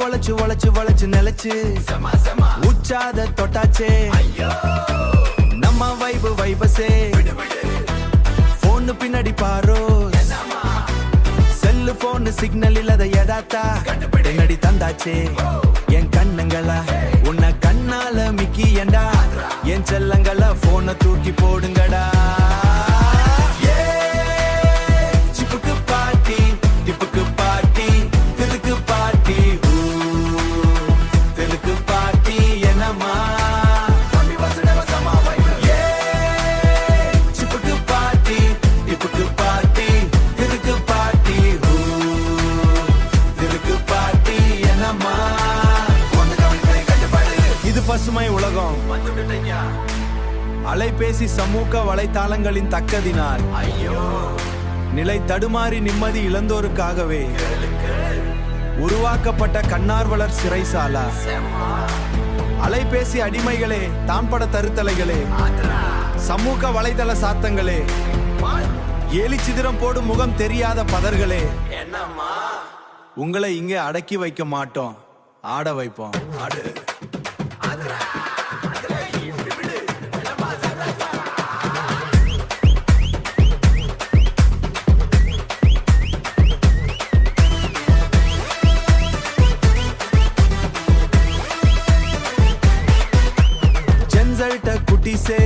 உழைச்சு உழைச்சு உழைச்சு நிலைச்சு உச்சாத தொட்டாச்சே நம்ம வைபஸே போன்னு பின்னாடி பாரோ செல்லு போன் சிக்னல் இல்லாத எடாத்தா பின்னாடி தந்தாச்சே என் கண்ணுங்களா உன்னை கண்ணால மிக்கி ஏண்டா என் செல்லங்களா போனை தூக்கி போடுங்கடா பசுமை உலகம் அலைபேசி சமூக வலைத்தளங்களின் தக்கதினால் நிலை தடுமாறி நிம்மதி இழந்தோருக்காகவே உருவாக்கப்பட்ட கண்ணார்வலர் சிறைசாலா அலைபேசி அடிமைகளே தான்பட தருத்தலைகளே சமூக வலைதள சாத்தங்களே ஏலி சிதிரம் போடும் முகம் தெரியாத பதர்களே உங்களை இங்கே அடக்கி வைக்க மாட்டோம், ஆட வைப்போம். குட்டிஸே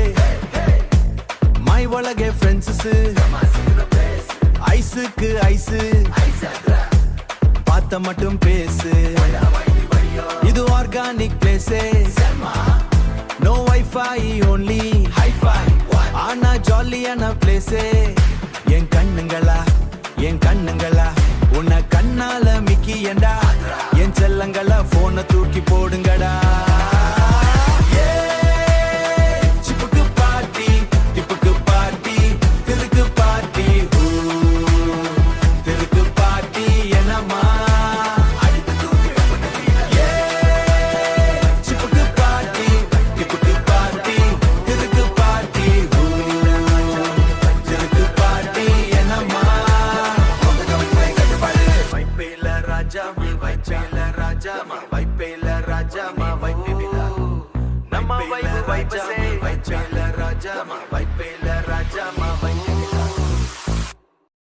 மை ஒலகே ஃப்ரெண்ட்ஸ் ஐஸுக்கு ஐஸு பார்த்த மட்டும் பேசு இது ஆர்கானிக் பிளேஸே நோ வைஃபை ஓன்லி ஹைஃபை ஆனா ஜாலியான பிளேஸே என் கண்ணுங்களா உன்னை கண்ணால மிக்கி ஏண்டா என் செல்லங்களா போனை தூக்கி போடுங்கடா.